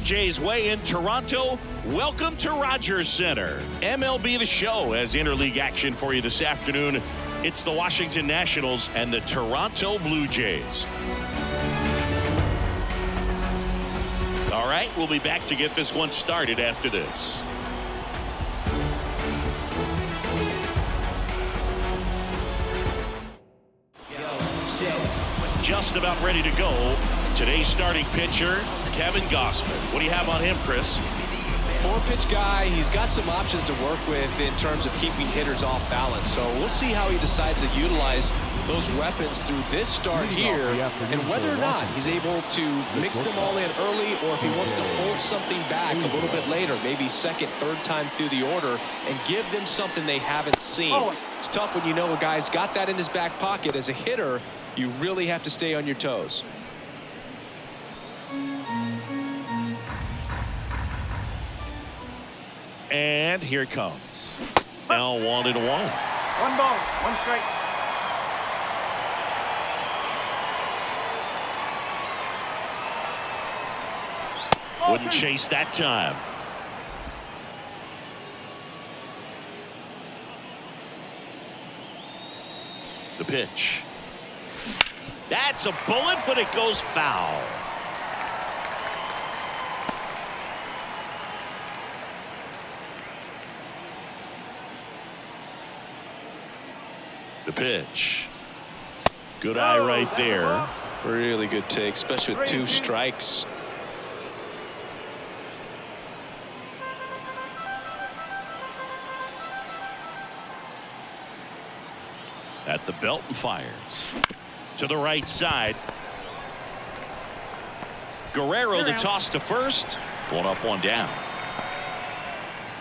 Blue Jays way in Toronto. Welcome to Rogers Center. MLB The Show has interleague action for you this afternoon. It's the Washington Nationals and the Toronto Blue Jays. All right, we'll be back to get this one started after this. Just about ready to go. Today's starting pitcher, Kevin Gausman. What do you have on him, Chris? Four-pitch guy. He's got some options to work with in terms of keeping hitters off balance. So we'll see how he decides to utilize those weapons through this start here, and whether or not he's able to mix them all in early, or if he wants to hold something back a little bit later, maybe second, third time through the order, and give them something they haven't seen. It's tough when you know a guy's got that in his back pocket. As a hitter, you really have to stay on your toes. And here it comes. Now 1-1. One ball, one strike. Wouldn't chase that time. The pitch. That's a bullet, but it goes foul. The pitch. Good eye right there. Really good take, especially with 2 strikes. At the belt and fires. To the right side. Guerrero the toss to first. 1 up, 1 down.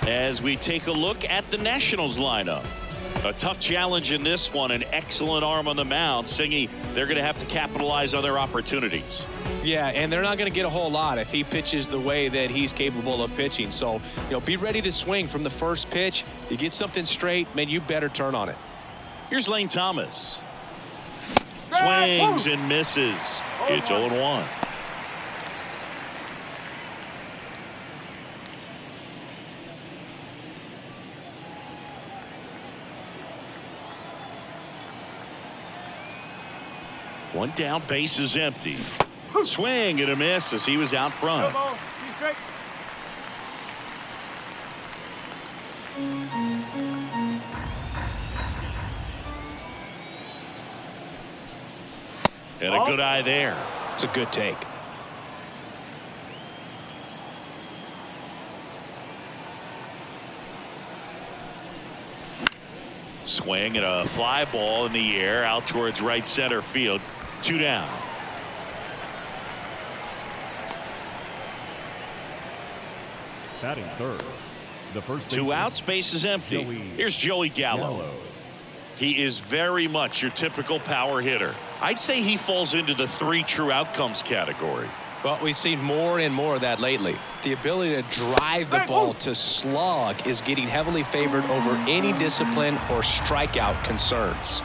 As we take a look at the Nationals lineup. A tough challenge in this one. An excellent arm on the mound. Singy, they're going to have to capitalize on their opportunities. Yeah, and they're not going to get a whole lot if he pitches the way that he's capable of pitching. So, be ready to swing from the first pitch. You get something straight, man, you better turn on it. Here's Lane Thomas. Swings and misses. It's 0-1. One down, base is empty. Swing and a miss as he was out front. And a good eye there. It's a good take. Swing and a fly ball in the air out towards right center field. 2 down. Batting third. The first 2 outs, base is empty. Here's Joey Gallo. He is very much your typical power hitter. I'd say he falls into the 3 true outcomes category. Well, we've seen more and more of that lately. The ability to drive the ball to slug is getting heavily favored over any discipline or strikeout concerns.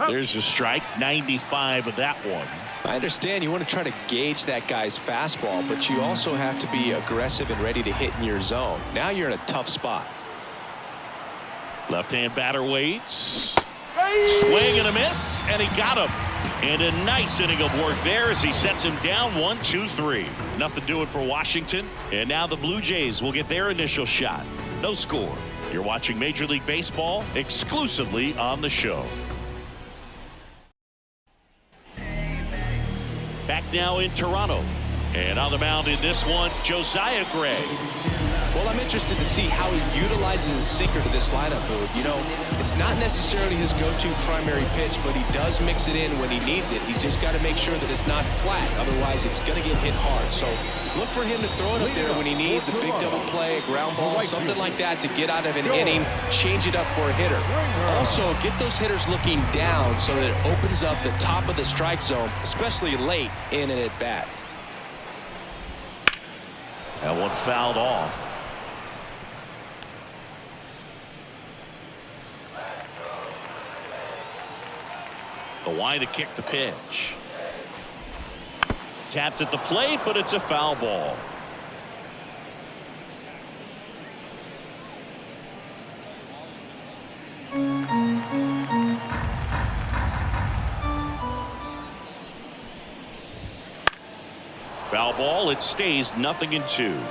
There's a strike, 95 of that one. I understand you want to try to gauge that guy's fastball, but you also have to be aggressive and ready to hit in your zone. Now you're in a tough spot. Left-hand batter waits. Swing and a miss, and he got him. And a nice inning of work there as he sets him down 1-2-3. Nothing doing for Washington. And now the Blue Jays will get their initial shot. No score. You're watching Major League Baseball exclusively on the show. Back now in Toronto. And on the mound in this one, Josiah Gray. Well, I'm interested to see how he utilizes his sinker to this lineup move. It's not necessarily his go-to primary pitch, but he does mix it in when he needs it. He's just got to make sure that it's not flat. Otherwise, it's going to get hit hard. So look for him to throw it up there when he needs a big double play, a ground ball, something like that to get out of an inning, change it up for a hitter. Also, get those hitters looking down so that it opens up the top of the strike zone, especially late in an at-bat. That one fouled off. The wide to kick the pitch. Tapped at the plate, but it's a foul ball. Foul ball. It stays 0-2.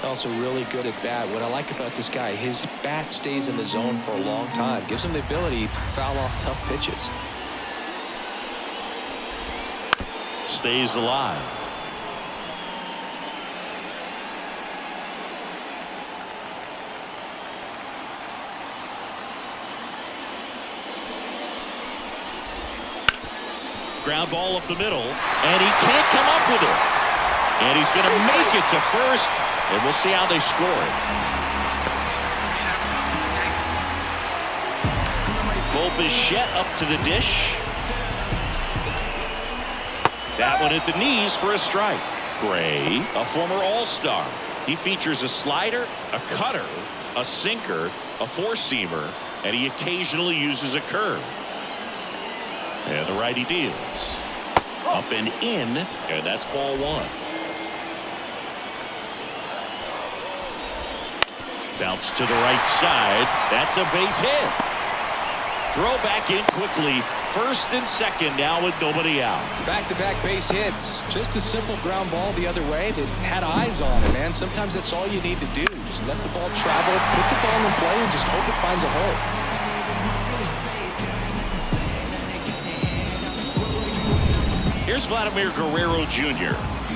Also really good at bat. What I like about this guy, his bat stays in the zone for a long time. Gives him the ability to foul off tough pitches. Stays alive. Ground ball up the middle, and he can't come up with it. And he's going to make it to first, and we'll see how they score it. Bichette up to the dish. That one at the knees for a strike. Gray, a former All-Star. He features a slider, a cutter, a sinker, a four-seamer, and he occasionally uses a curve. And the righty deals. Up and in, and that's ball one. Bounce to the right side. That's a base hit. Throw back in quickly. First and second now with nobody out. Back-to-back base hits. Just a simple ground ball the other way that had eyes on it, man. Sometimes that's all you need to do. Just let the ball travel, put the ball in play, and just hope it finds a hole. Here's Vladimir Guerrero Jr.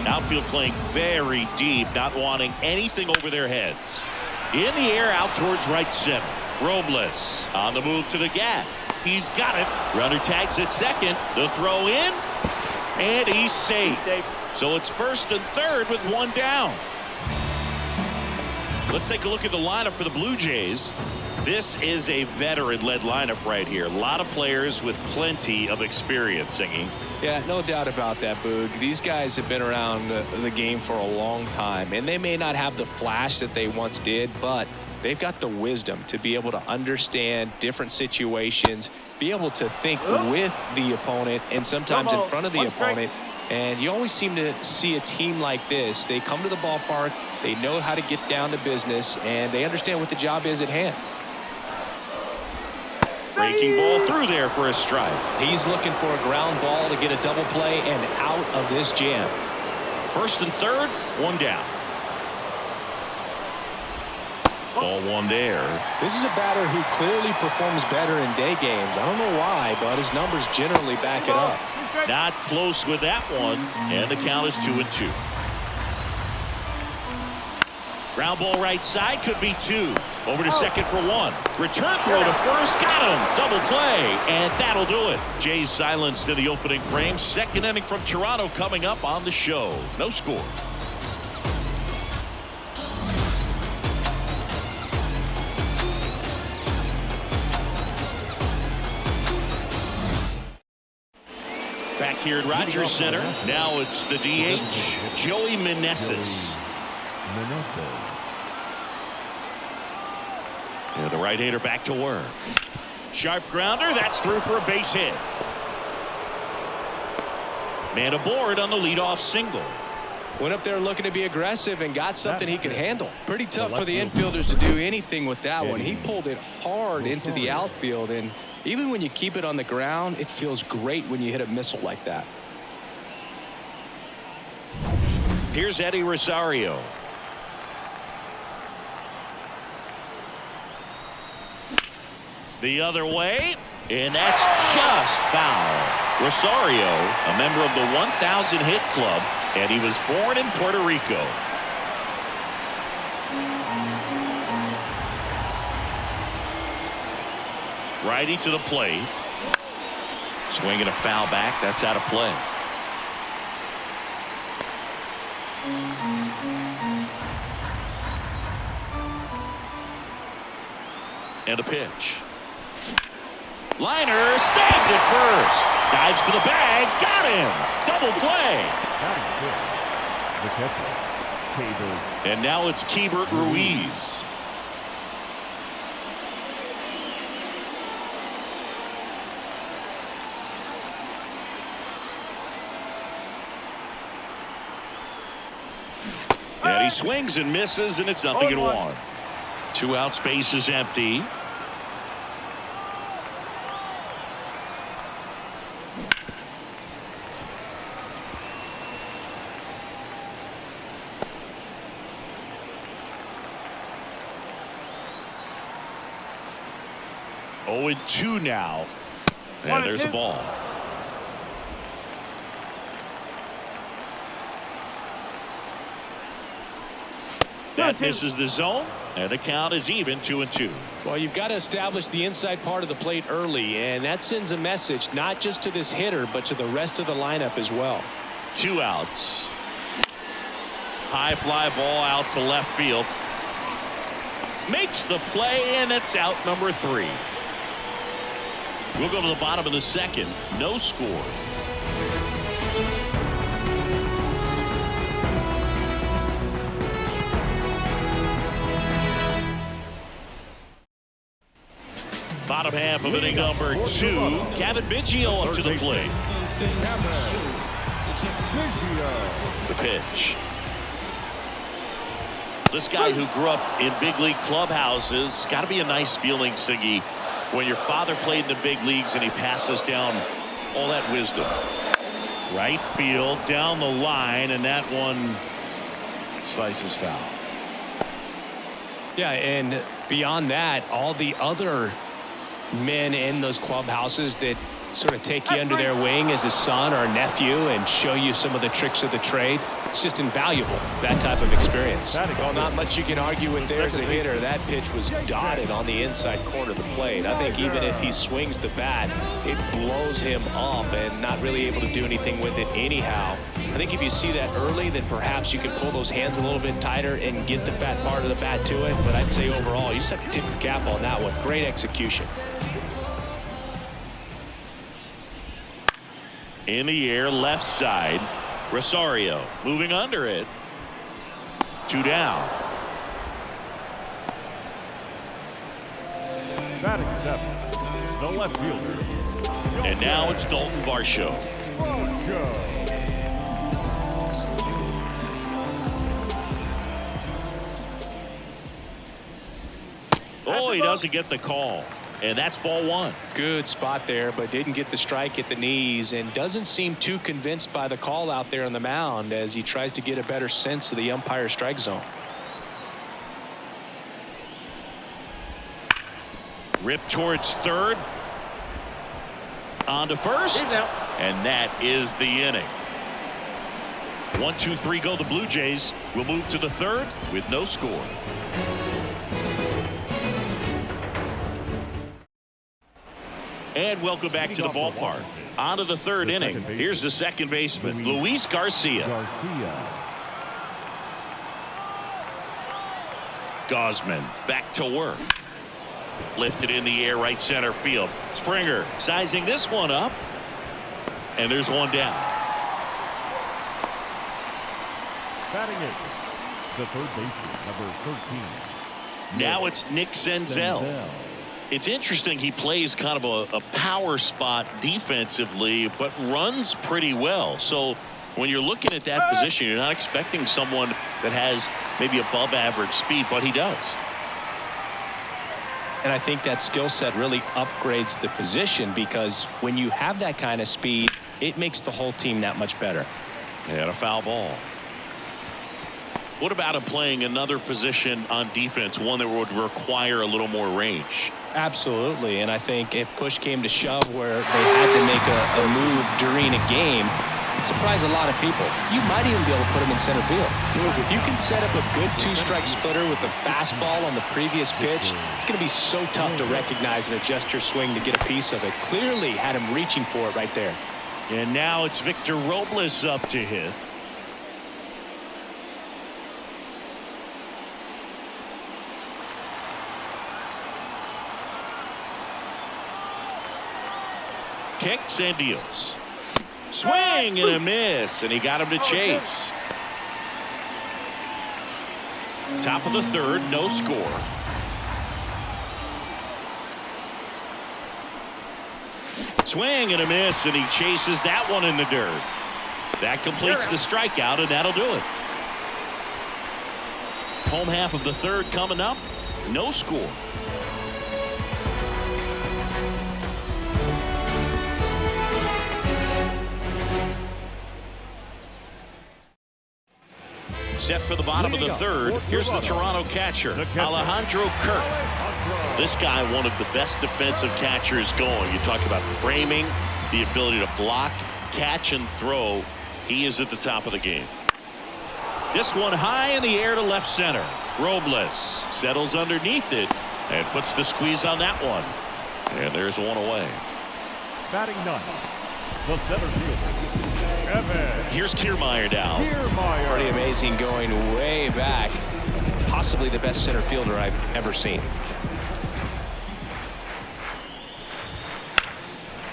Outfield playing very deep, not wanting anything over their heads. In the air out towards right center. Robles on the move to the gap. He's got it. Runner tags at second. The throw in. And he's safe. So it's first and third with one down. Let's take a look at the lineup for the Blue Jays. This is a veteran-led lineup right here. A lot of players with plenty of experience, Singy. Yeah, no doubt about that, Boog. These guys have been around the game for a long time, and they may not have the flash that they once did, but they've got the wisdom to be able to understand different situations, be able to think with the opponent and sometimes in front of the opponent. And you always seem to see a team like this. They come to the ballpark, they know how to get down to business, and they understand what the job is at hand. Breaking ball through there for a strike. He's looking for a ground ball to get a double play and out of this jam. First and third, one down. Ball one there. This is a batter who clearly performs better in day games. I don't know why, but his numbers generally back it up. Not close with that one, and the count is 2-2. Ground ball right side, could be two. Over to second for one. Return throw to first, got him. Double play, and that'll do it. Jays silenced in the opening frame. Second inning from Toronto coming up on the show. No score. Back here at Rogers Center. Now it's the DH, Joey Meneses. And the right-hander back to work. Sharp grounder. That's through for a base hit. Man aboard on the leadoff single. Went up there looking to be aggressive and got something he could handle. Pretty tough for the infielders to do anything with that one. He pulled it hard into the outfield, and even when you keep it on the ground, it feels great when you hit a missile like that. Here's Eddie Rosario. The other way, and that's just foul. Rosario, a member of the 1,000 hit club, and he was born in Puerto Rico. Righty to the plate. Swinging a foul back. That's out of play. And a pitch. Liner stabbed at first. Dives for the bag. Got him. Double play. The catcher, And now it's Keibert Ruiz. And he swings and misses, and it's 0-1. 2 outs, base is empty. Oh, and 2 now. And there's a ball. That misses the zone, and the count is even 2-2. Well, you've got to establish the inside part of the plate early, and that sends a message not just to this hitter, but to the rest of the lineup as well. 2 outs. High fly ball out to left field. Makes the play, and it's out number 3. We'll go to the bottom of the second. No score. Bottom half of inning number 2. Kevin Biggio up to the plate. The pitch. This guy who grew up in big league clubhouses, got to be a nice feeling, Siggy, when your father played in the big leagues and he passes down all that wisdom. Right field, down the line, and that one slices foul. Yeah, and beyond that, all the other men in those clubhouses that sort of take you under their wing as a son or a nephew and show you some of the tricks of the trade. It's just invaluable, that type of experience. Well, not much you can argue with there as a hitter. That pitch was dotted on the inside corner of the plate. I think even if he swings the bat, it blows him up and not really able to do anything with it anyhow. I think if you see that early, then perhaps you can pull those hands a little bit tighter and get the fat part of the bat to it. But I'd say overall, you just have to tip your cap on that one. Great execution. In the air, left side. Rosario moving under it. 2 down. Batting 7, the left fielder. And now it's Dalton Varsho. Oh, he doesn't get the call. And that's ball 1. Good spot there, but didn't get the strike at the knees and doesn't seem too convinced by the call out there on the mound as he tries to get a better sense of the umpire strike zone. Rip towards third. On to first. And that is the inning. 1, 2, 3 go the Blue Jays. We'll move to the third with no score. And welcome back to the ballpark. On to the third inning. Here's the second baseman, Luis Garcia. Gausman back to work. Lifted in the air, right center field. Springer sizing this one up. And there's one down. Batting it, the third baseman, number 13. Now it's Nick Senzel. It's interesting, he plays kind of a power spot defensively, but runs pretty well. So when you're looking at that position, you're not expecting someone that has maybe above average speed, but he does. And I think that skill set really upgrades the position because when you have that kind of speed, it makes the whole team that much better. And a foul ball. What about him playing another position on defense, one that would require a little more range? Absolutely, and I think if push came to shove where they had to make a move during a game, it'd surprise a lot of people. You might even be able to put him in center field. Look, if you can set up a good 2-strike splitter with the fastball on the previous pitch, it's going to be so tough to recognize and adjust your swing to get a piece of it. Clearly had him reaching for it right there. And now it's Victor Robles up to hit. Kicks and deals. Swing and a miss, and he got him to chase. Top of the third, no score. Swing and a miss, and he chases that one in the dirt. That completes the strikeout, and that'll do it. Home half of the third coming up. No score. Set for the bottom of the third. Here's the Toronto catcher, Alejandro Kirk. This guy, one of the best defensive catchers going. You talk about framing, the ability to block, catch, and throw. He is at the top of the game. This one high in the air to left center. Robles settles underneath it and puts the squeeze on that one. And there's one away. Batting ninth, the center fielder, Evan. Here's Kiermaier down. Pretty amazing, going way back. Possibly the best center fielder I've ever seen.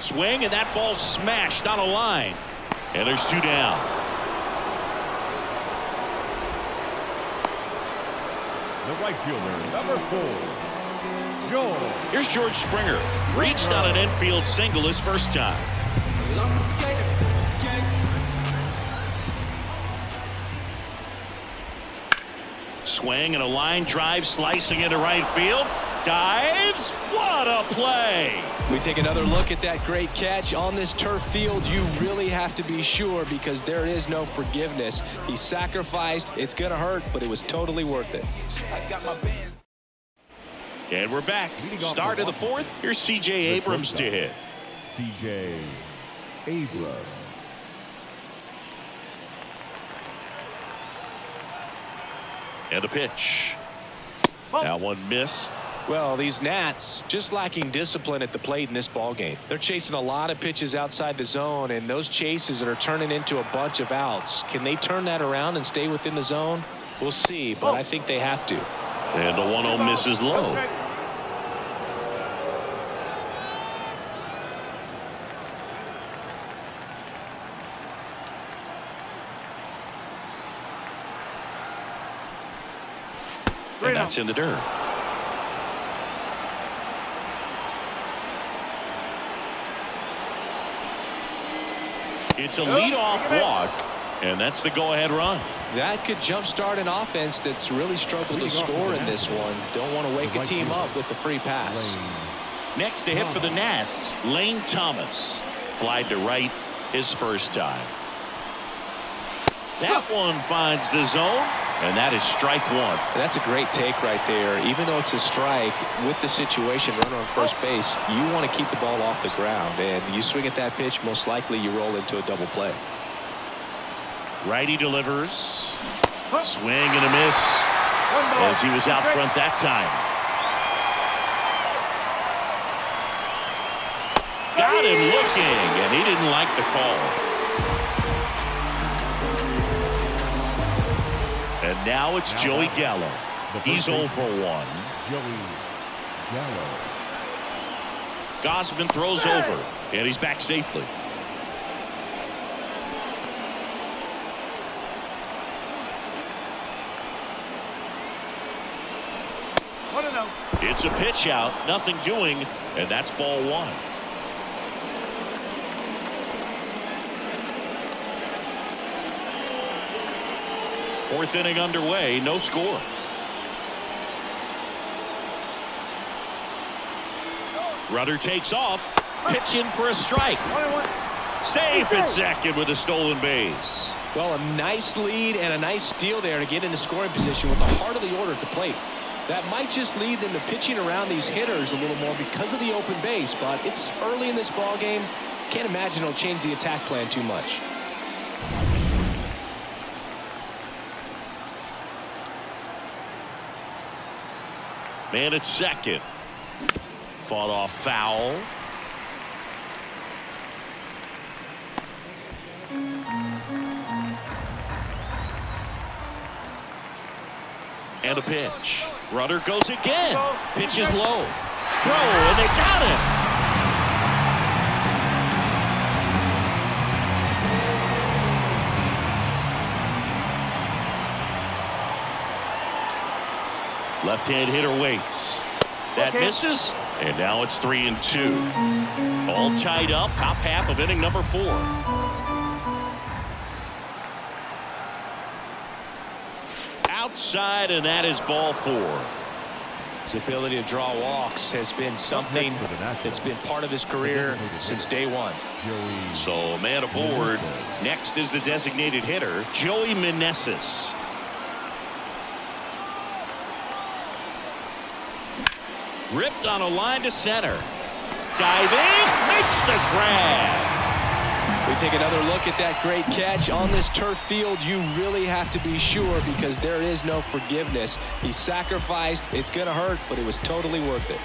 Swing, and that ball smashed on a line. And there's two down. The right fielder, number 4, George. Here's George Springer. Reached on an infield single his first time. Swing and a line drive slicing into right field. Dives. What a play. We take another look at that great catch on this turf field. You really have to be sure, because there is no forgiveness. He sacrificed. It's going to hurt, but it was totally worth it. And we're back. Start of the fourth. Here's C.J. Abrams to hit. C.J. Abrams. And a pitch. That one missed. Well, these Nats just lacking discipline at the plate in this ball game. They're chasing a lot of pitches outside the zone, and those chases are turning into a bunch of outs. Can they turn that around and stay within the zone? We'll see, but I think they have to. And the 1-0 misses low. And that's in the dirt. It's a leadoff walk, and that's the go-ahead run. That could jumpstart an offense that's really struggled to score in this one. Don't want to wake a team up with the free pass. Next to hit for the Nats, Lane Thomas. Flied to right his first time. That one finds the zone, and that is strike one. That's a great take right there. Even though it's a strike, with the situation, runner on first base, you want to keep the ball off the ground. And you swing at that pitch, most likely you roll into a double play. Righty delivers. Swing and a miss as he was out front that time. Got him looking, and he didn't like the call. And now it's Joey Gallo. He's 0 for 1. Joey Gallo. Gausman throws over, and he's back safely. It's a pitch out, nothing doing, and that's ball one. Fourth inning underway, no score. Rudder takes off, pitching for a strike. Safe at second with a stolen base. Well, a nice lead and a nice steal there to get into scoring position with the heart of the order at the plate. That might just lead them to pitching around these hitters a little more because of the open base, but it's early in this ball game. Can't imagine it'll change the attack plan too much. Man at second. Fought off foul. And a pitch. Rudder goes again. Pitch is low. Throw, and they got him. Left-hand hitter waits. That misses, and now it's 3-2. All tied up, top half of inning number 4. Outside, and that is ball 4. His ability to draw walks has been something that's been part of his career since day one. So man aboard. Next is the designated hitter, Joey Meneses. Ripped on a line to center. Diving, makes the grab. We take another look at that great catch on this turf field. You really have to be sure because there is no forgiveness. He sacrificed. It's going to hurt, but it was totally worth it.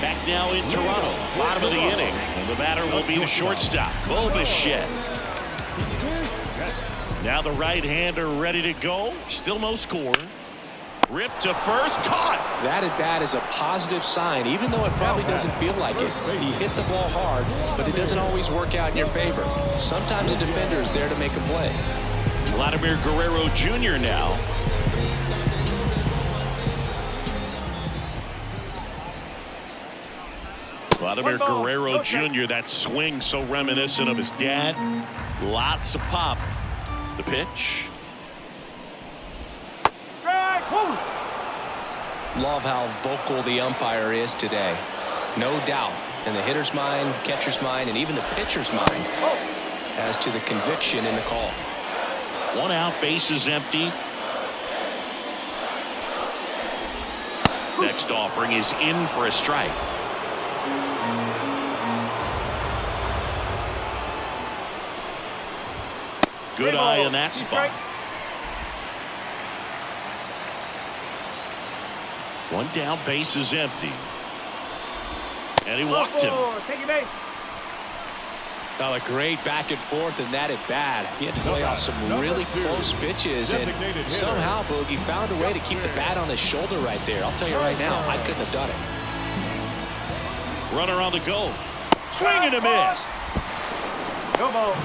Back now in Toronto, bottom of the inning, and the batter will be the shortstop, Bo Bichette. Now the right-hander ready to go. Still no score. Ripped to first, caught. That at bat is a positive sign, even though it probably doesn't feel like it. He hit the ball hard, but it doesn't always work out in your favor. Sometimes a defender is there to make a play. Vladimir Guerrero Jr. now. Vladimir Guerrero Jr., that swing so reminiscent of his dad. Lots of pop. The pitch. Love how vocal the umpire is today. No doubt in the hitter's mind, catcher's mind, and even the pitcher's mind as to the conviction in the call. 1 out, bases empty. Next offering is in for a strike. Good eye in that spot. 1 down, base is empty. And he walked him. Now a great back and forth in that at bat. He had to play off some really close pitches, and somehow Boogie found a way to keep the bat on his shoulder right there. I'll tell you right now, I couldn't have done it. Runner on the go. Swing and a miss.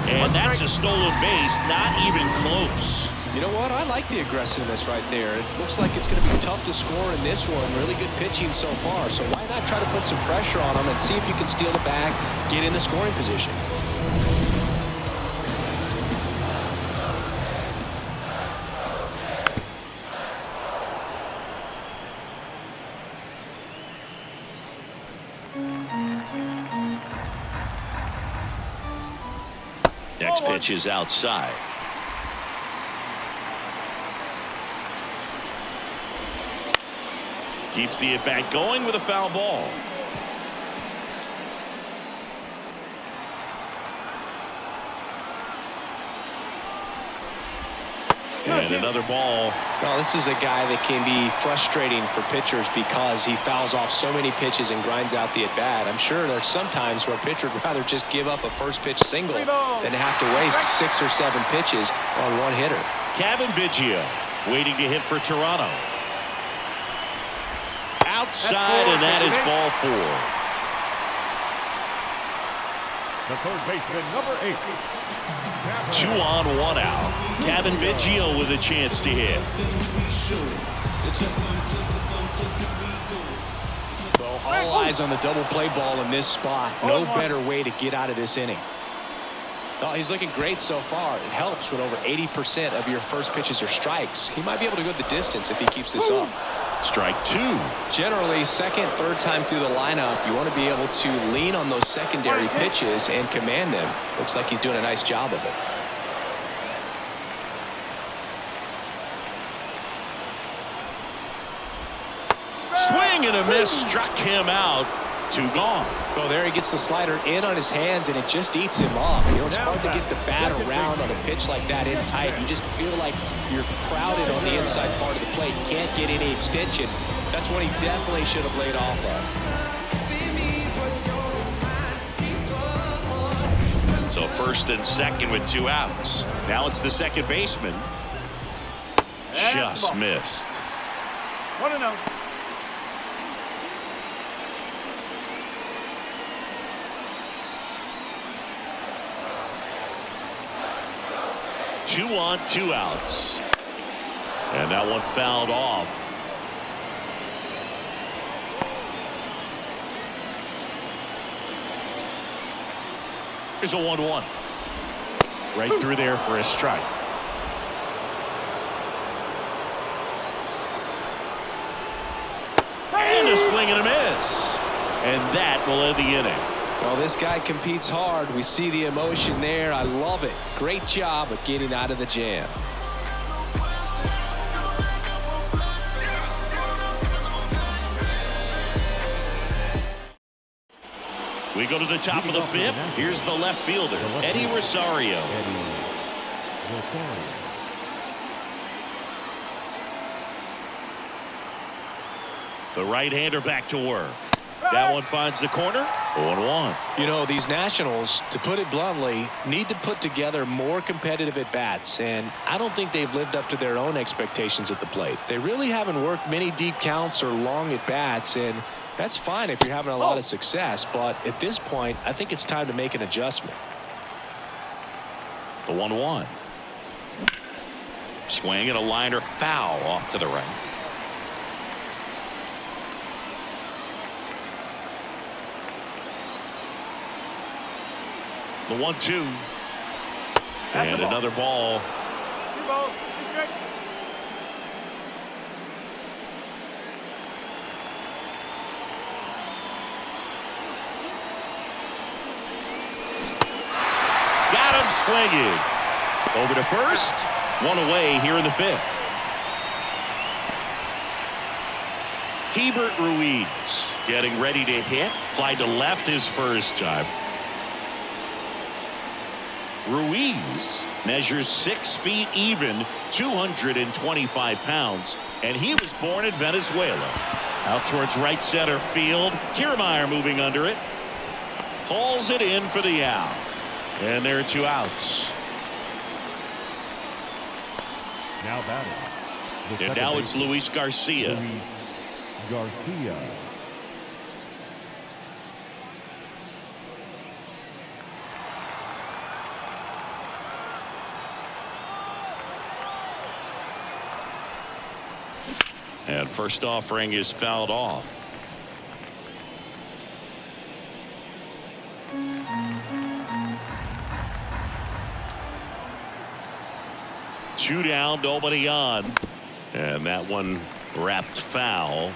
And that's a stolen base, not even close. You know what? I like the aggressiveness right there. It looks like it's going to be tough to score in this one. Really good pitching so far. So why not try to put some pressure on him and see if you can steal the bag, get in the scoring position. Next pitch is outside. Keeps the at-bat going with a foul ball. And another ball. Well, this is a guy that can be frustrating for pitchers because he fouls off so many pitches and grinds out the at-bat. I'm sure there's some times where a pitcher would rather just give up a first pitch single than to have to waste 6 or 7 pitches on one hitter. Kevin Biggio waiting to hit for Toronto. Outside, and that is ball 4. The third baseman, number 8. 2 on, 1 out. Kevin Biggio with a chance to hit. Well, all eyes on the double play ball in this spot. No better way to get out of this inning. Well, he's looking great so far. It helps when over 80% of your first pitches are strikes. He might be able to go the distance if he keeps this up. Strike 2. Generally, second, third time through the lineup, you want to be able to lean on those secondary pitches and command them. Looks like he's doing a nice job of it. Swing and a miss, struck him out. 2 gone. Oh, there he gets the slider in on his hands, and it just eats him off. You know, it's hard to get the bat around on a pitch like that in tight. You just feel like you're crowded on the inside part of the plate. You can't get any extension. That's what he definitely should have laid off of. So first and second with 2 outs. Now it's the second baseman. Just missed. 1-0. 2 on, 2 outs. And that one fouled off. Here's a 1-1. Right through there for a strike. And a swing and a miss. And that will end the inning. Well, this guy competes hard. We see the emotion there. I love it. Great job of getting out of the jam. We go to the top of the fifth. Here's the left fielder, Eddie Rosario. The right-hander back to work. That one finds the corner. 0-1. You know, these Nationals, to put it bluntly, need to put together more competitive at-bats, and I don't think they've lived up to their own expectations at the plate. They really haven't worked many deep counts or long at-bats, and that's fine if you're having a lot of success, but at this point, I think it's time to make an adjustment. The 1-1. Swing and a liner foul off to the right. The 1-2. And another ball. 2 balls, 2 strikes. Got him swinging. Over to first. One away here in the fifth. Hebert Ruiz getting ready to hit. Fly to left his first time. Ruiz measures 6 feet even, 225 pounds, and he was born in Venezuela. Out towards right center field. Kiermaier moving under it. Calls it in for the out. And there are 2 outs. Now batting. And now it's Luis Garcia. Luis Garcia. And first offering is fouled off. Two down, nobody on. And that one wrapped foul.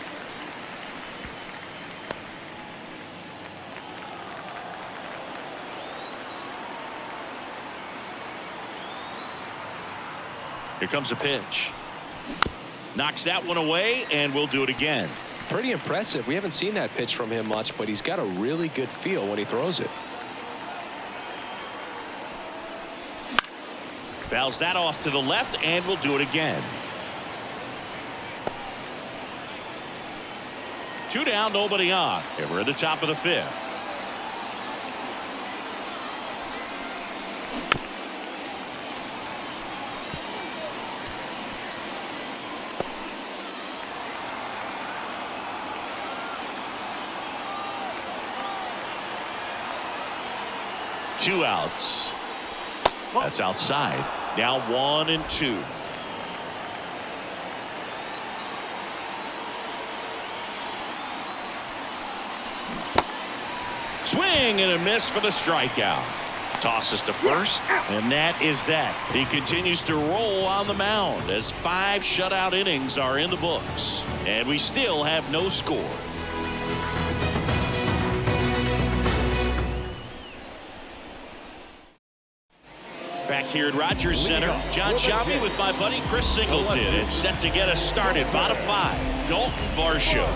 Here comes a pitch. Knocks that one away, and we'll do it again. Pretty impressive. We haven't seen that pitch from him much, but he's got a really good feel when he throws it. Fouls that off to the left, and we'll do it again. 2 down, nobody on. And we're at the top of the fifth. Two outs. That's outside. Now 1 and 2. Swing and a miss for the strikeout. Tosses to first, and that is that. He continues to roll on the mound as 5 shutout innings are in the books, and we still have no score. Back here at Rogers Center, John Sciambi with my buddy Chris Singleton, and set to get us started. Bottom 5, Dalton Varsho.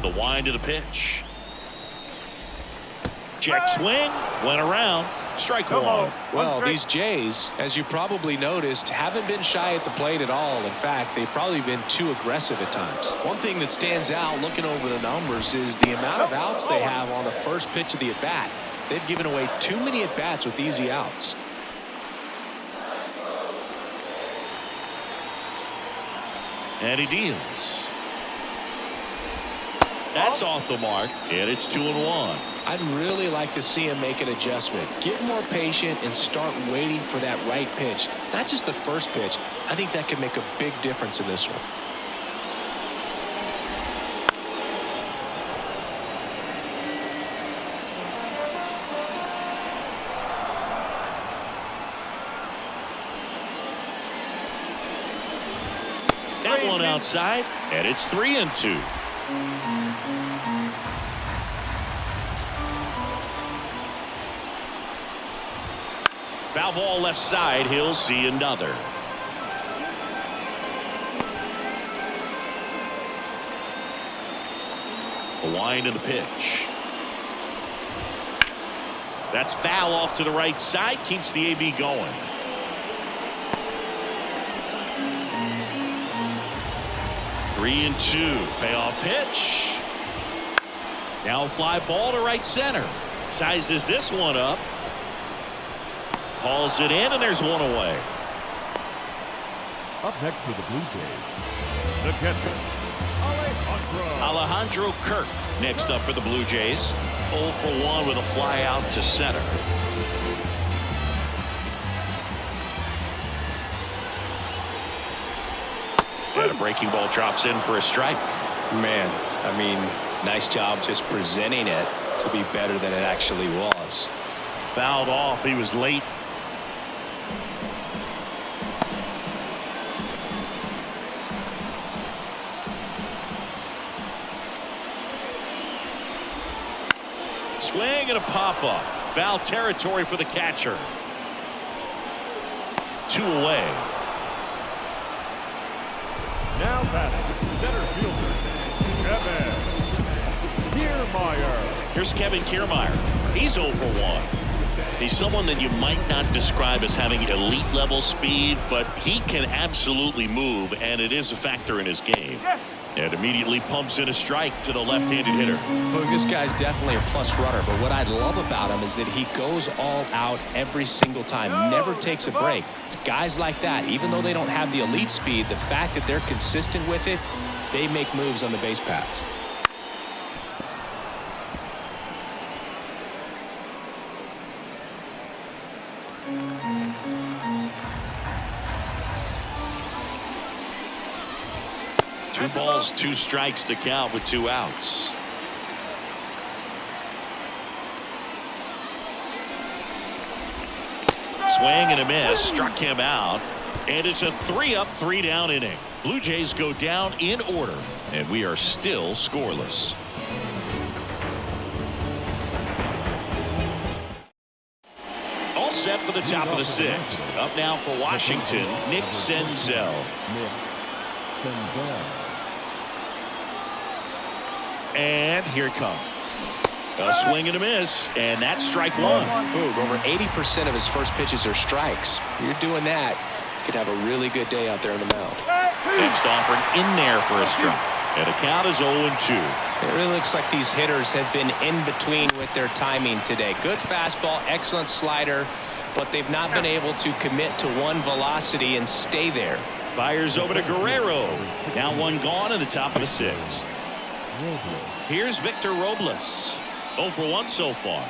The wind of the pitch. Check swing. Went around. Strike Come one. on. Well, strike. these Jays, as you probably noticed, haven't been shy at the plate at all. In fact, they've probably been too aggressive at times. One thing that stands out looking over the numbers is the amount of outs they have on the first pitch of the at-bat. They've given away too many at-bats with easy outs. And he deals. That's off the mark, and it's 2-1. I'd really like to see him make an adjustment. Get more patient and start waiting for that right pitch. Not just the first pitch. I think that could make a big difference in this one. That one outside, and it's 3-2. Foul ball left side. He'll see another. A wind of the pitch. That's foul off to the right side. Keeps the AB going. Three and two. Payoff pitch. Now a fly ball to right center. Sizes this one up. Hauls it in, and there's one away. Up next for the Blue Jays, the catcher, Alejandro Kirk next up for the Blue Jays. 0 for 1 with a fly out to center. And a breaking ball drops in for a strike. Man, I mean, nice job just presenting it to be better than it actually was. Fouled off. He was late. Swing and a pop-up. Foul territory for the catcher. 2 away. now batting, center fielder, Kevin Kiermaier. Here's Kevin Kiermaier. He's 0 for 1. He's someone that you might not describe as having elite level speed, but he can absolutely move, and it is a factor in his game. And immediately pumps in a strike to the left-handed hitter. Well, this guy's definitely a plus runner, but what I love about him is that he goes all out every single time, never takes a break. It's guys like that, even though they don't have the elite speed, the fact that they're consistent with it, they make moves on the base paths. Two balls, 2 strikes to count with 2 outs. Swing and a miss, struck him out, and it's a 3-up, 3-down inning. Blue Jays go down in order, and we are still scoreless. All set for the top of the 6th. Up now for Washington, Nick Senzel. And here it comes. A swing and a miss, and that's strike 1. Boom, over 80% of his first pitches are strikes. You're doing that, you could have a really good day out there on the mound. Next offering in there for a strike. And the count is 0-2. It really looks like these hitters have been in between with their timing today. Good fastball, excellent slider, but they've not been able to commit to one velocity and stay there. Fires over to Guerrero. Now 1 gone in the top of the 6th. Here's Victor Robles. 0 for 1 so far.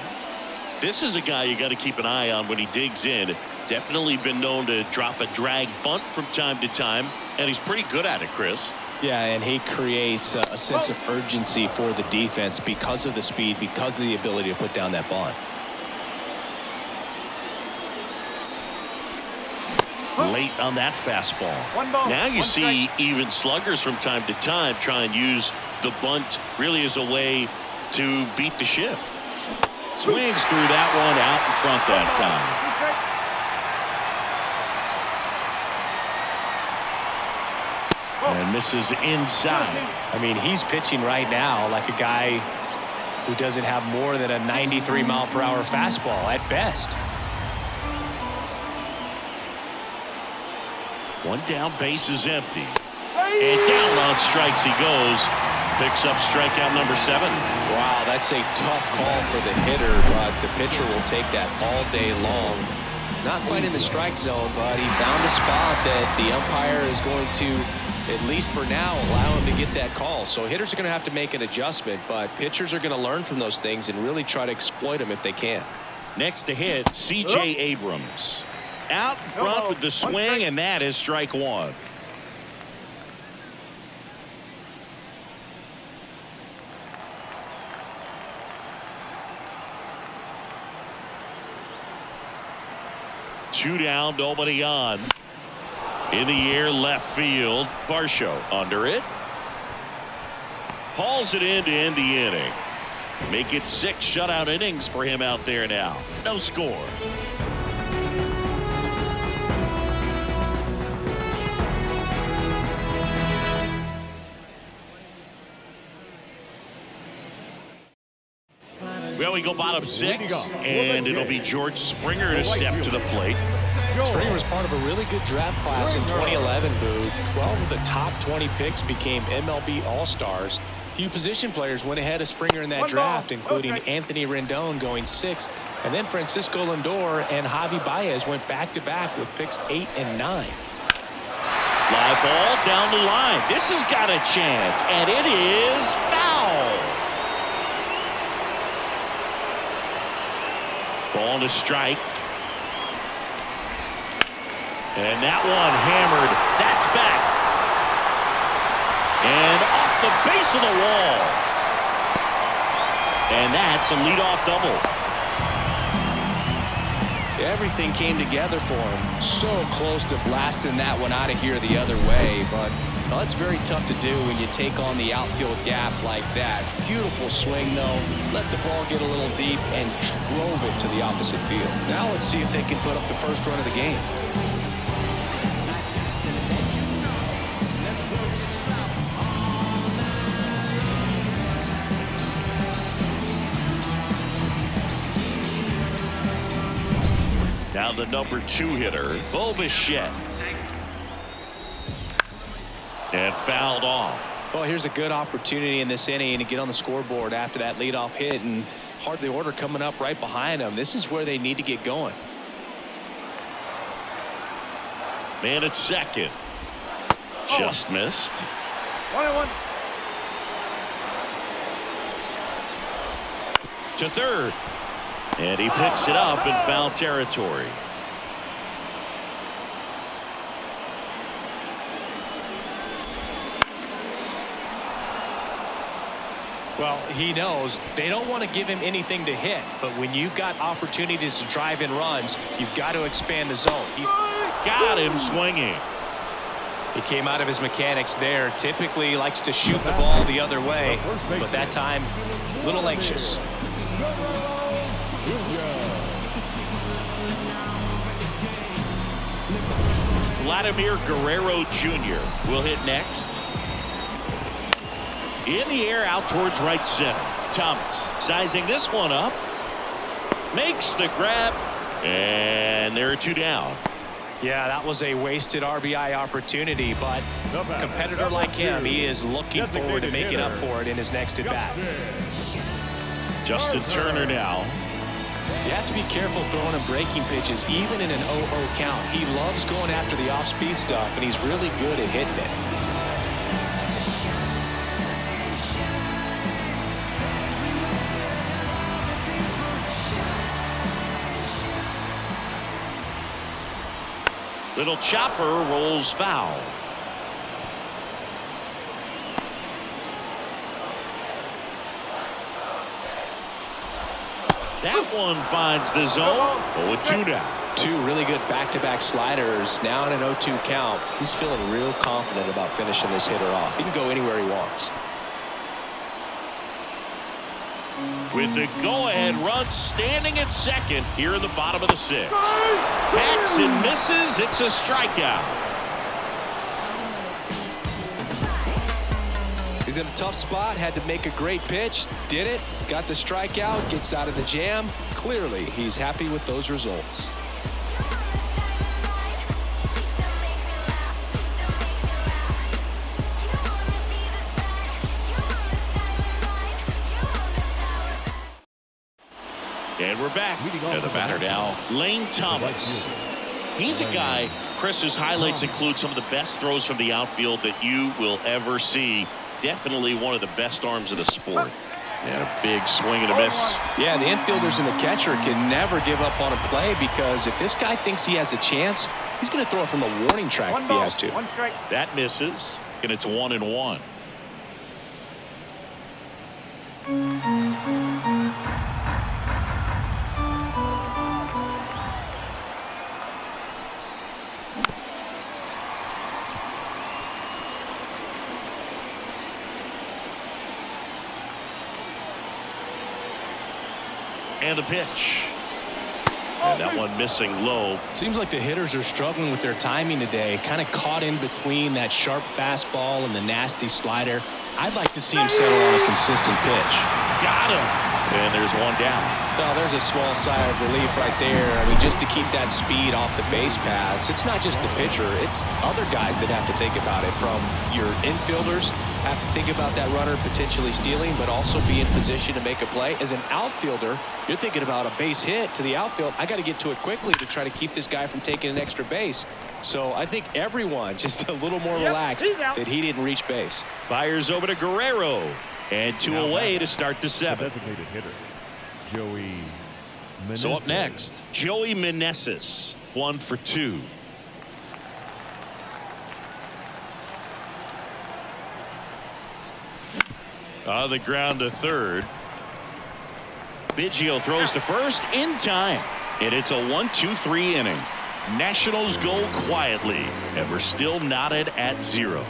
This is a guy you got to keep an eye on when he digs in. Definitely been known to drop a drag bunt from time to time, and he's pretty good at it, Chris. Yeah, and he creates a sense of urgency for the defense because of the speed, because of the ability to put down that bunt. Late on that fastball. Now you see even sluggers from time to time try and use the bunt really as a way to beat the shift. Swings through that one out in front that time. And misses inside. I mean, he's pitching right now like a guy who doesn't have more than a 93-mile-per-hour fastball at best. One down, base is empty. And down on strikes he goes. Picks up strikeout number 7. Wow, that's a tough call for the hitter, but the pitcher will take that all day long. Not quite in the strike zone, but he found a spot that the umpire is going to, at least for now, allow him to get that call. So hitters are going to have to make an adjustment, but pitchers are going to learn from those things and really try to exploit them if they can. Next to hit, C.J. Abrams. Out in front with the swing, and that is strike 1. Two down, nobody on. In the air, left field. Varsho under it. Hauls it in to end the inning. Make it 6 shutout innings for him out there now. No score. Well, we go bottom 6, and it'll be George Springer to step to the plate. Springer was part of a really good draft class in 2011, Boo. 12 of the top 20 picks became MLB All-Stars. Few position players went ahead of Springer in that draft, including Anthony Rendon going 6th, and then Francisco Lindor and Javi Baez went back-to-back with picks 8 and 9. Live ball down the line. This has got a chance, and it is foul. Ball to strike. And that one hammered. That's back. And off the base of the wall. And that's a leadoff double. Everything came together for him. So close to blasting that one out of here the other way, but well, it's very tough to do when you take on the outfield gap like that. Beautiful swing, though. Let the ball get a little deep and drove it to the opposite field. Now let's see if they can put up the first run of the game. Now the number 2 hitter, Bo Bichette. And fouled off. Well, here's a good opportunity in this inning to get on the scoreboard after that leadoff hit, and hard the order coming up right behind them. This is where they need to get going. Man at second. Just missed. 1-1. To third. And he picks it up in foul territory. Well, he knows they don't want to give him anything to hit, but when you've got opportunities to drive in runs, you've got to expand the zone. He's got him swinging. He came out of his mechanics there. Typically likes to shoot the ball the other way, but that time a little anxious. Vladimir Guerrero Jr. will hit next. In the air out towards right center. Thomas sizing this one up. Makes the grab. And there are 2 down. Yeah, that was a wasted RBI opportunity, but a competitor like him, he is looking forward to making up for it in his next at-bat. Justin Turner now. You have to be careful throwing him breaking pitches, even in an 0-0 count. He loves going after the off-speed stuff, and he's really good at hitting it. Little chopper rolls foul. That one finds the zone. 0-2 now. 2 really good back-to-back sliders. Now in an 0-2 count. He's feeling real confident about finishing this hitter off. He can go anywhere he wants. With the go-ahead run standing at second here in the bottom of the 6th. Hacks and misses. It's a strikeout. He's in a tough spot. Had to make a great pitch. Did it. Got the strikeout. Gets out of the jam. Clearly, he's happy with those results. we're back. And the batter now, Lane Thomas. He's a guy, Chris, whose highlights include some of the best throws from the outfield that you will ever see. Definitely one of the best arms of the sport. And a big swing and a miss. Yeah, the infielders and the catcher can never give up on a play, because if this guy thinks he has a chance, he's going to throw it from a warning track if he has to. One strike. That misses, and it's 1-1. And the pitch. And that one missing low. Seems like the hitters are struggling with their timing today, kind of caught in between that sharp fastball and the nasty slider. I'd like to see him settle on a consistent pitch. Got him. And there's one down. Well, there's a small sigh of relief right there. I mean, just to keep that speed off the base paths, it's not just the pitcher, it's other guys that have to think about it. From your infielders have to think about that runner potentially stealing, but also be in position to make a play. As an outfielder, you're thinking about a base hit to the outfield. I got to get to it quickly to try to keep this guy from taking an extra base. So I think everyone just a little more relaxed that he didn't reach base. Fires over to Guerrero. And 2 away to start the 7th. Designated hitter, Joey Meneses. So up next, Joey Meneses, 1 for 2. On the ground to third. Biggio throws to first in time. And it's a 1-2-3 inning. Nationals go quietly, and we're still knotted at 0.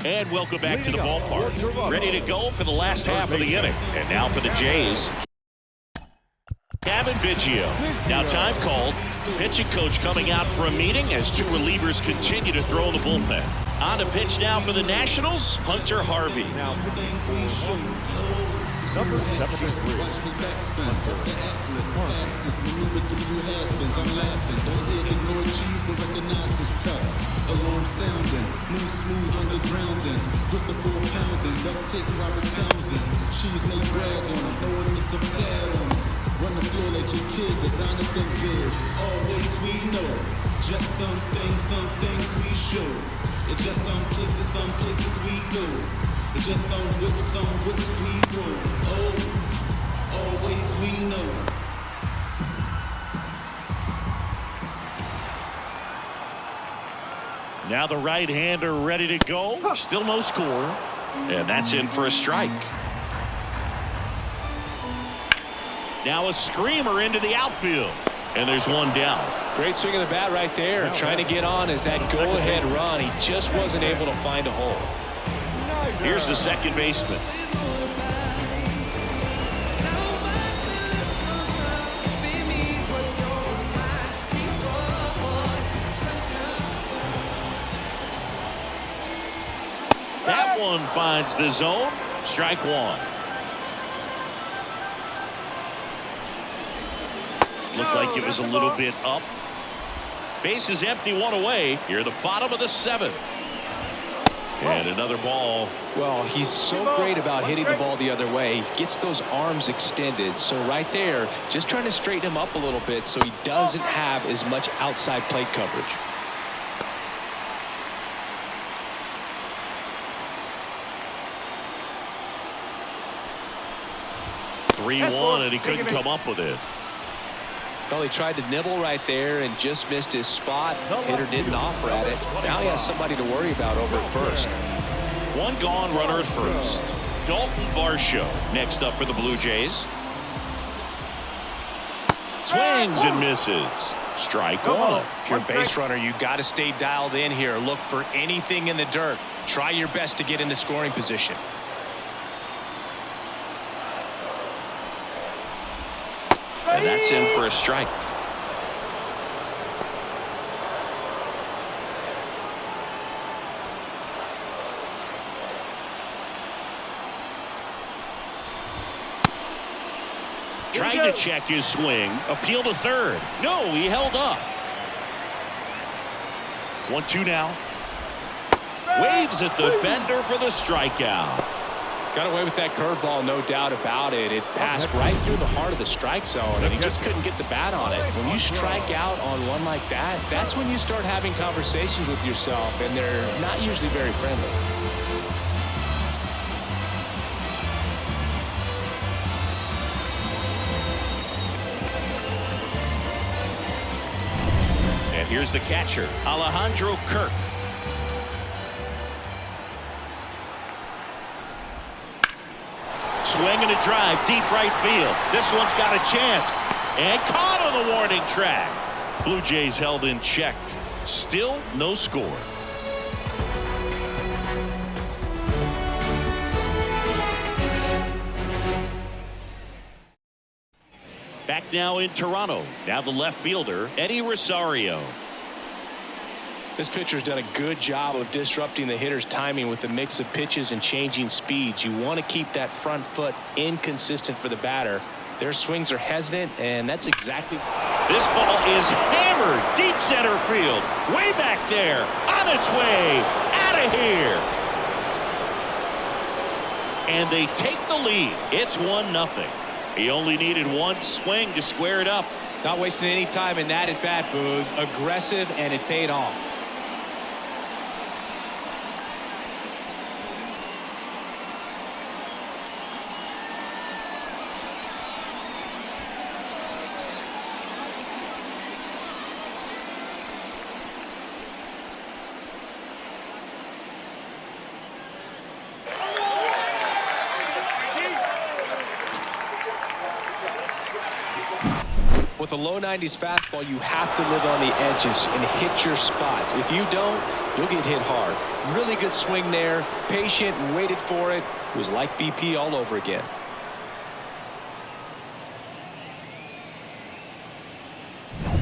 And welcome back to the ballpark. Ready to go for the last half of the inning. And now for the Jays, Cavan Biggio. Now time called. Pitching coach coming out for a meeting as 2 relievers continue to throw in the bullpen. On to pitch now for the Nationals, Hunter Harvey. Number 73. Alarm sounding, move smooth undergrounding, with the 4 pounding, duct tape Robert Townsend, cheese may brag on him, know what this is sad on him, run the floor like your kid, designer think big, always we know, just some things we show, it's just some places we go, it's just some whips we roll, oh, always we know. Now the right-hander ready to go. Still no score. And that's in for a strike. Now a screamer into the outfield. And there's one down. Great swing of the bat right there. Trying to get on as that go-ahead run. He just wasn't able to find a hole. Here's the second baseman. That one finds the zone. Strike 1. Looked like it was a little bit up. Base is empty, 1 away. Here at the bottom of the 7th. And another ball. Well, he's so great about hitting the ball the other way. He gets those arms extended. So right there, just trying to straighten him up a little bit so he doesn't have as much outside plate coverage. (3-1) and he couldn't come up with it. Well, he tried to nibble right there and just missed his spot. Hitter didn't offer at it. Now he has somebody to worry about over at first. 1 gone, runner at first. Dalton Varsho next up for the Blue Jays. Swings and misses. Strike 1. If you're a base runner, you got to stay dialed in here. Look for anything in the dirt. Try your best to get into scoring position. And that's in for a strike. Tried to check his swing. Appeal to third. No, he held up. 1-2 now. Waves at the bender for the strikeout. Got away with that curveball, no doubt about it. It passed right through the heart of the strike zone, and he just couldn't get the bat on it. When you strike out on one like that, that's when you start having conversations with yourself, and they're not usually very friendly. And here's the catcher, Alejandro Kirk. Swing and a drive, deep right field. This one's got a chance. And caught on the warning track. Blue Jays held in check. Still no score. Back now in Toronto. Now the left fielder, Eddie Rosario. This pitcher's done a good job of disrupting the hitter's timing with the mix of pitches and changing speeds. You want to keep that front foot inconsistent for the batter. Their swings are hesitant, and that's exactly. This ball is hammered deep center field. Way back there. On its way. Out of here. And they take the lead. It's 1-0. He only needed one swing to square it up. Not wasting any time in that at bat, Boog. Aggressive, and it paid off. With a low 90s fastball, you have to live on the edges and hit your spots. If you don't, you'll get hit hard. Really good swing there. Patient, waited for it. It was like BP all over again.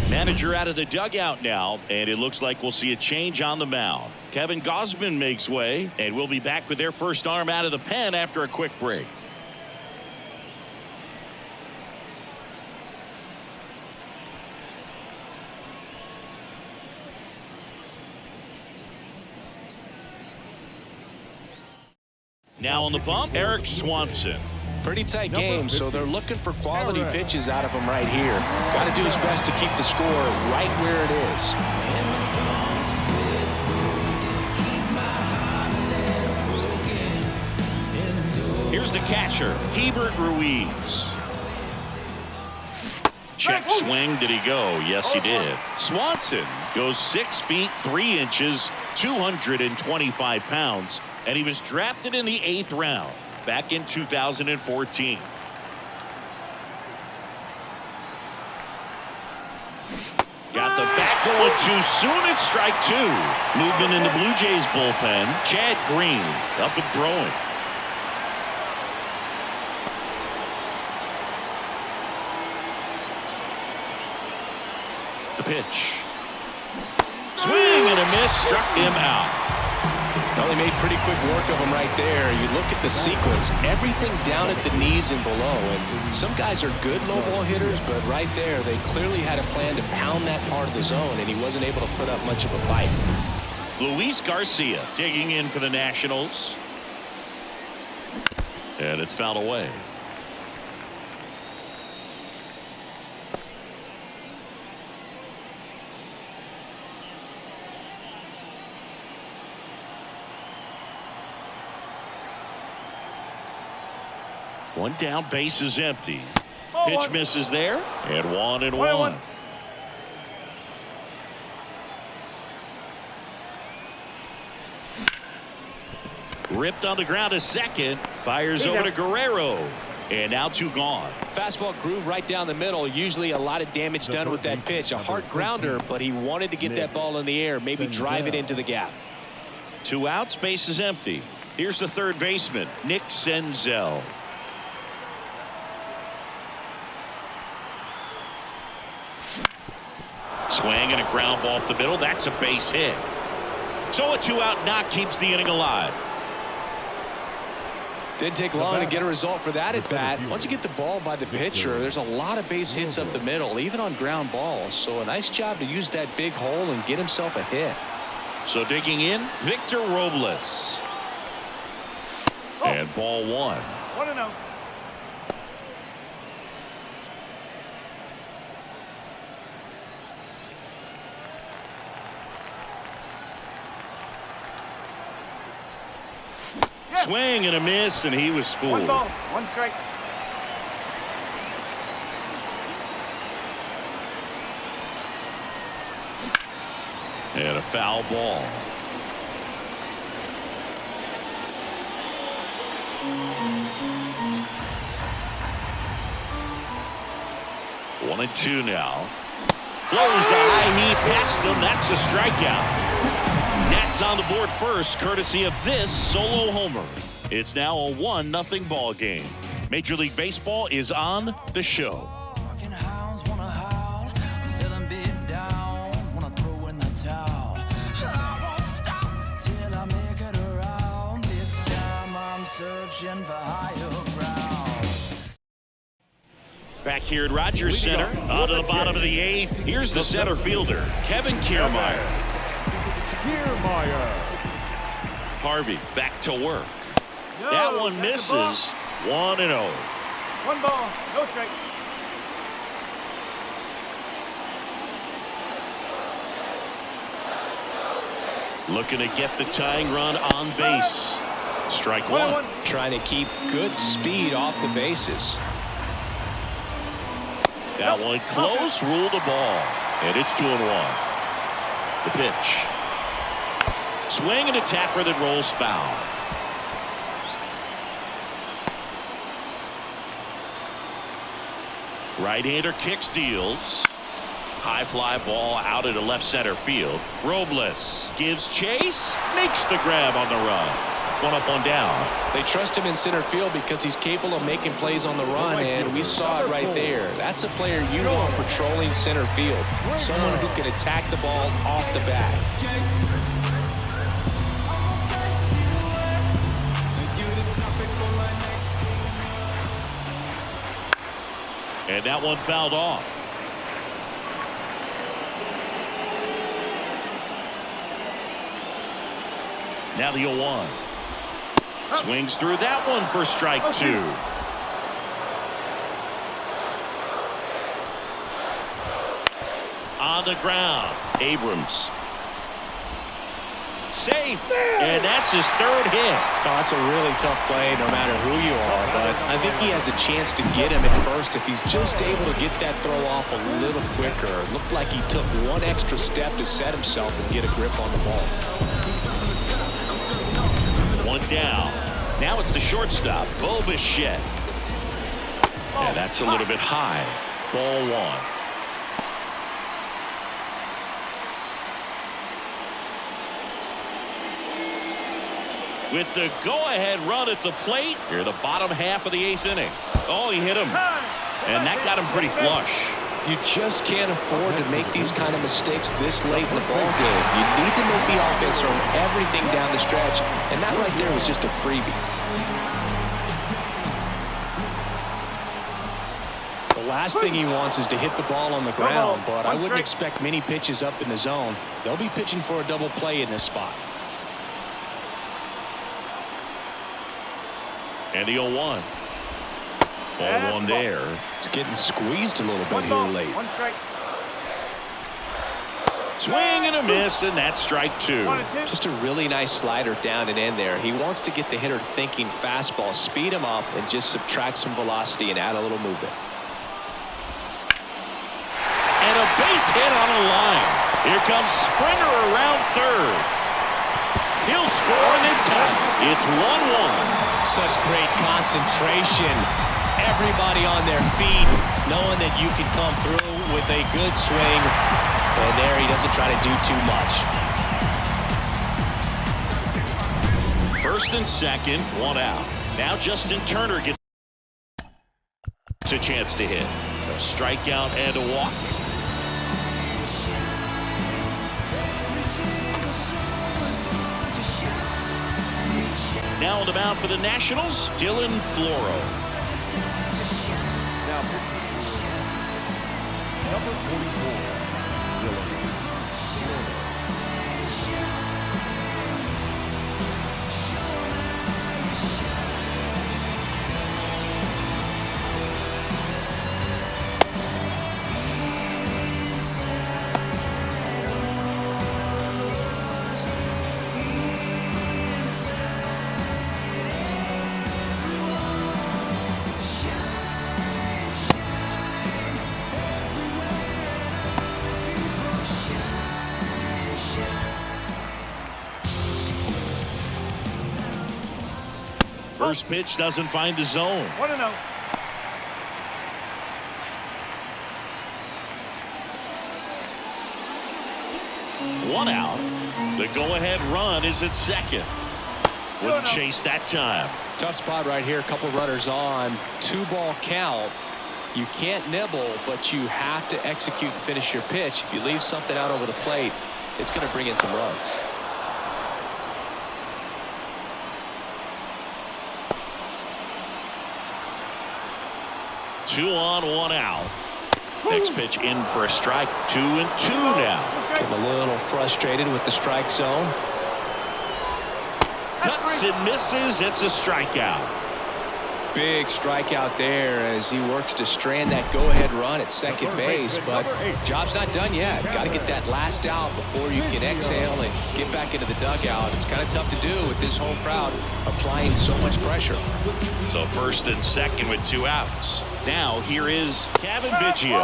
Manager out of the dugout now, and it looks like we'll see a change on the mound. Kevin Gausman makes way, and we'll be back with their first arm out of the pen after a quick break. Now on the bump, Eric Swanson. Pretty tight game, so they're looking for quality pitches out of him right here. Got to do his best to keep the score right where it is. Here's the catcher, Hebert Ruiz. Check swing. Did he go? Yes, he did. Swanson goes 6 feet 3 inches, 225 pounds. And he was drafted in the 8th round back in 2014. Got the back going too soon at strike 2. Movement in the Blue Jays bullpen. Chad Green up and throwing. The pitch. Swing and a miss. Struck him out. Well, they made pretty quick work of him right there. You look at the sequence, everything down at the knees and below. And some guys are good low ball hitters, but right there, they clearly had a plan to pound that part of the zone, and he wasn't able to put up much of a fight. Luis Garcia digging in for the Nationals. And it's fouled away. One down, base is empty. Pitch misses there, and 1-1. Ripped on the ground a second, fires over to Guerrero, and now 2 gone. Fastball groove right down the middle. Usually a lot of damage done with that pitch. A hard grounder, but he wanted to get that ball in the air, maybe drive it into the gap. 2 outs, base is empty. Here's the third baseman, Nick Senzel. Swing and a ground ball up the middle. That's a base hit. So a 2-out knock keeps the inning alive. Didn't take long to get a result for that at bat. Once you get the ball by the pitcher, there's a lot of base hits up the middle, even on ground balls. So a nice job to use that big hole and get himself a hit. So digging in, Victor Robles. And ball one. 1-0. Swing and a miss, and he was One fooled. ball, one strike. And a foul ball. One and two now. Blows the high knee past him. That's a strikeout. Nats on the board first, courtesy of this solo homer. It's now a 1-0 ball game. Major League Baseball is on the show. Searching for higher ground. Back here at Rogers Center, on to the bottom of the eighth. Here's the center fielder, Kevin Kiermaier. Harvey back to work. That one misses. 1-0. One ball, no strike. Looking to get the tying run on base. Strike one. Trying to keep good speed off the bases. That one close, ruled the ball. And it's 2-1. The pitch. Swing and a tapper that rolls foul. Right-hander kicks, deals. High fly ball out into left center field. Robles gives chase, makes the grab on the run. One up, one down. They trust him in center field because he's capable of making plays on the run, and we saw it right there. That's a player you want patrolling center field. Someone who can attack the ball off the bat. And that one fouled off. Now the 0-1. Swings through that one for strike two. On the ground, Abrams. Safe, and that's his third hit. Oh, that's a really tough play no matter who you are, but I think he has a chance to get him at first if he's just able to get that throw off a little quicker. It looked like he took one extra step to set himself and get a grip on the ball. One down. Now it's the shortstop, Bo Bichette. And that's a little bit high. Ball one. With the go-ahead run at the plate, here the bottom half of the eighth inning. Oh, he hit him. And that got him pretty flush. You just can't afford to make these kind of mistakes this late in the ball game. You need to make the offense earn everything down the stretch, and that right there was just a freebie. The last thing he wants is to hit the ball on the ground, but I wouldn't expect many pitches up in the zone. They'll be pitching for a double play in this spot. And the 0-1. Ball one there. It's getting squeezed a little bit here late. One strike. Swing and a miss, and that's strike two. Just a really nice slider down and in there. He wants to get the hitter thinking fastball, speed him up, and just subtract some velocity and add a little movement. And a base hit on a line. Here comes Springer around third. He'll score and then tie. It's 1-1. Such great concentration. Everybody on their feet, knowing that you can come through with a good swing. And there he doesn't try to do too much. First and second, one out. Now Justin Turner gets a chance to hit. A strikeout and a walk. Now on the mound for the Nationals, Dylan Floro. Now, number 44, Dylan. First pitch doesn't find the zone. 1-0. One out. The go-ahead run is at second. Wouldn't chase that time. Tough spot right here. A couple runners on. 2-ball count. You can't nibble, but you have to execute and finish your pitch. If you leave something out over the plate, it's going to bring in some runs. Two on, one out. Next pitch in for a strike. 2-2 now. Getting a little frustrated with the strike zone. Cuts and misses. It's a strikeout. Big strikeout there as he works to strand that go-ahead run at second base, but job's not done yet. Got to get that last out before you can exhale and get back into the dugout. It's kind of tough to do with this home crowd applying so much pressure. So first and second with 2 outs. Now here is Kevin Biggio.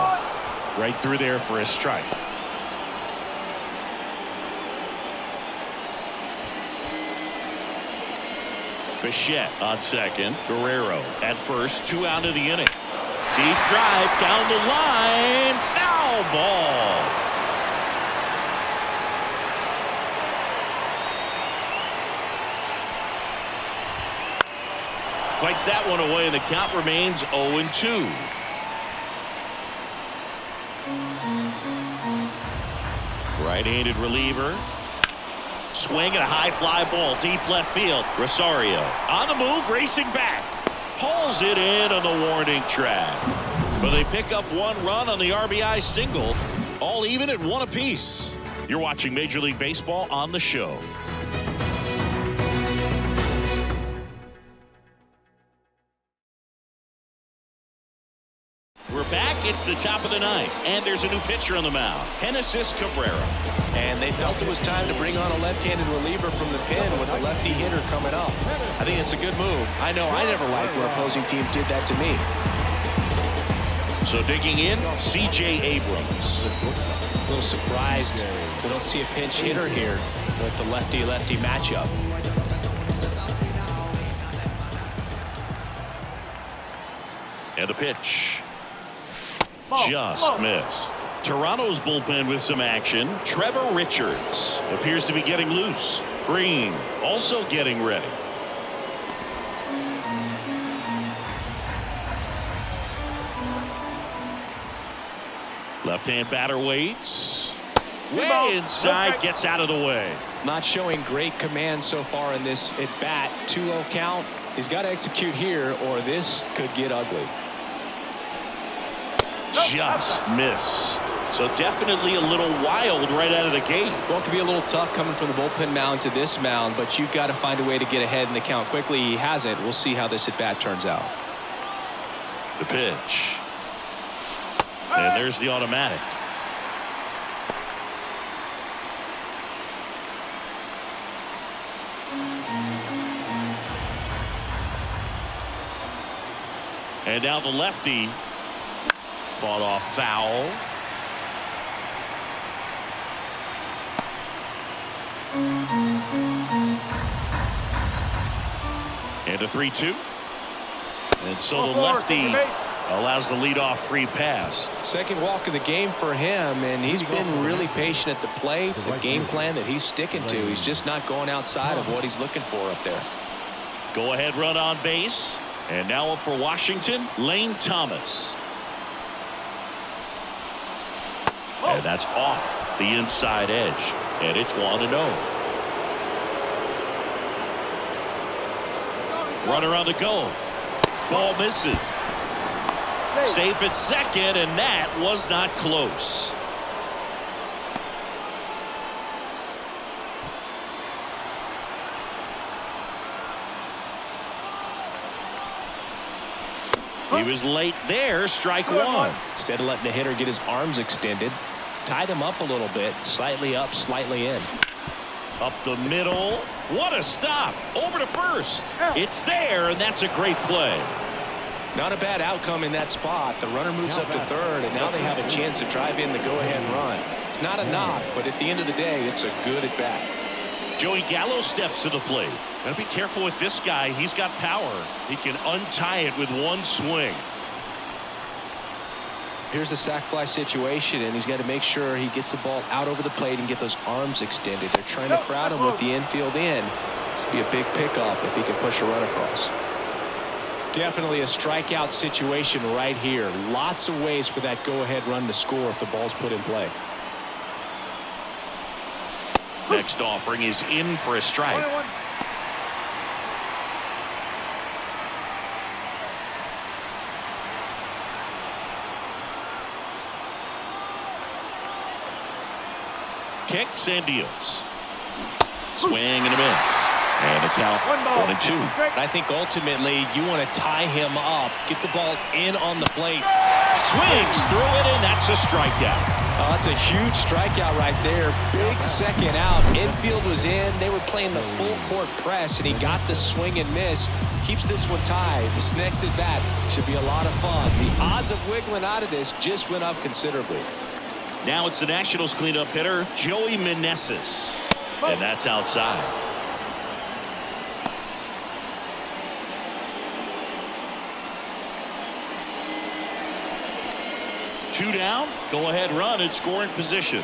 Right through there for a strike. Bichette on second. Guerrero at first. 2 out of the inning. Deep drive down the line. Foul ball. Fights that one away, and the count remains 0-2. Right-handed reliever. Swing and a high fly ball deep left field. Rosario on the move, racing back. Hauls it in on the warning track. But they pick up 1 run on the RBI single. All even at 1 apiece. You're watching Major League Baseball on the show. We're back. It's the top of the 9th, and there's a new pitcher on the mound, Genesis Cabrera. And they felt it was time to bring on a left-handed reliever from the pen with a lefty hitter coming up. I think it's a good move. I know I never liked when opposing teams did that to me. So digging in, C.J. Abrams. A little surprised we don't see a pinch hitter here with the lefty-lefty matchup. And a pitch. Just missed. Toronto's bullpen with some action. Trevor Richards appears to be getting loose. Green also getting ready. Left-hand batter waits. Way inside, gets out of the way. Not showing great command so far in this at-bat. 2-0 count. He's got to execute here or this could get ugly. Just missed. So definitely a little wild right out of the gate. Well, it could be a little tough coming from the bullpen mound to this mound, but you've got to find a way to get ahead in the count quickly. He hasn't. We'll see how this at-bat turns out. The pitch. And there's the automatic. And now the lefty. Fought off foul. And a 3-2. And so the lefty allows the leadoff free pass. Second walk of the game for him, and he's been really patient at the plate. The game plan that he's sticking to. He's just not going outside of what he's looking for up there. Go ahead run on base. And now up for Washington, Lane Thomas. And that's off the inside edge. And it's 1-0. Runner on the go. Ball misses. Safe at second, and that was not close. He was late there, strike 1. Instead of letting the hitter get his arms extended, tied him up a little bit, slightly up, slightly in. Up the middle. What a stop. Over to first. It's there, and that's a great play. Not a bad outcome in that spot. The runner moves up to third, and now they have a chance to drive in the go-ahead run. It's not a knock, but at the end of the day, it's a good at-bat. Joey Gallo steps to the plate. Gotta be careful with this guy. He's got power. He can untie it with one swing. Here's a sac fly situation, and he's got to make sure he gets the ball out over the plate and get those arms extended. They're trying to crowd him with the infield in. This would be a big pickup if he can push a run across. Definitely a strikeout situation right here. Lots of ways for that go-ahead run to score if the ball's put in play. Next offering is in for a strike. Kicks and deals. Swing and a miss. And a count 1-2. I think ultimately you want to tie him up, get the ball in on the plate. Swings through it, and that's a strikeout. Oh, that's a huge strikeout right there. Big second out. Infield was in. They were playing the full court press, and he got the swing and miss. Keeps this one tied. This next at bat should be a lot of fun. The odds of wiggling out of this just went up considerably. Now it's the Nationals cleanup hitter, Joey Meneses. And that's outside. Two down, go ahead run in scoring position.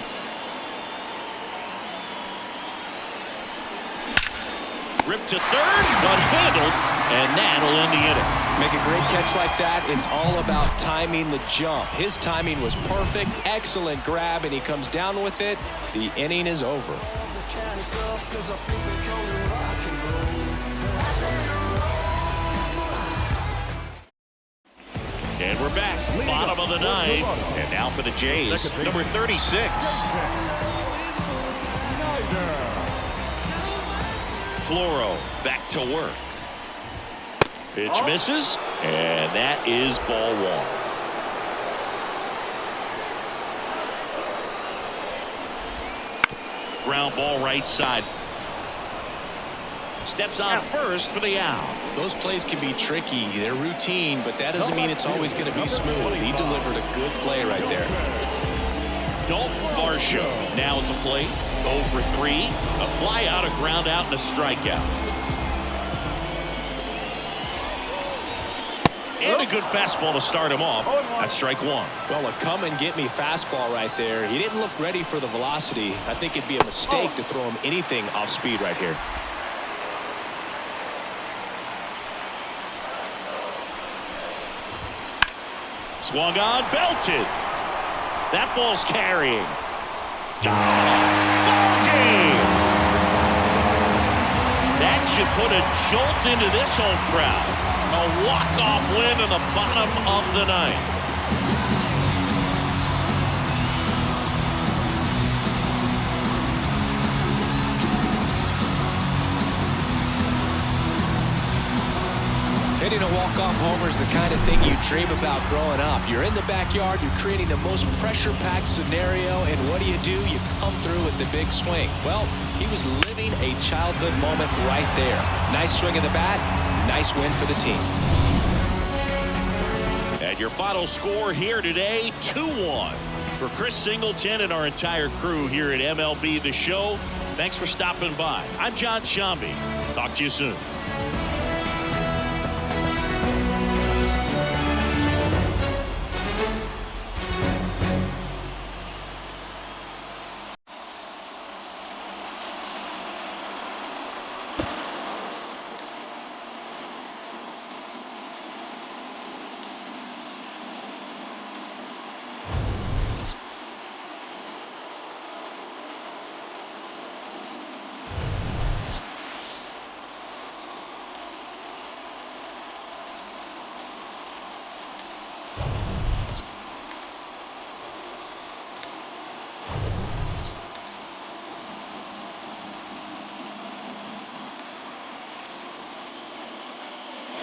Ripped to third, but handled, and that'll end the inning. Make a great catch like that. It's all about timing the jump. His timing was perfect. Excellent grab, and he comes down with it. The inning is over. And we're back. Bottom of the ninth. And now for the Jays, number 36. Floro back to work. Pitch misses, and that is ball one. Ground ball right side. Steps on first for the out. Those plays can be tricky. They're routine, but that doesn't mean it's always going to be smooth. He delivered a good play right there. Dalton Varsho now at the plate. 0 for 3. A fly out, a ground out, and a strikeout. And a good fastball to start him off. That's strike one. Well, a come-and-get-me fastball right there. He didn't look ready for the velocity. I think it'd be a mistake to throw him anything off speed right here. Swung on, belted. That ball's carrying. Ball game. That should put a jolt into this home crowd. A walk-off win in the bottom of the ninth. Hitting a walk-off homer is the kind of thing you dream about growing up. You're in the backyard, you're creating the most pressure-packed scenario, and what do? You come through with the big swing. Well, he was living a childhood moment right there. Nice swing of the bat, nice win for the team. And your final score here today, 2-1. For Chris Singleton and our entire crew here at MLB The Show, thanks for stopping by. I'm John Shambi. Talk to you soon.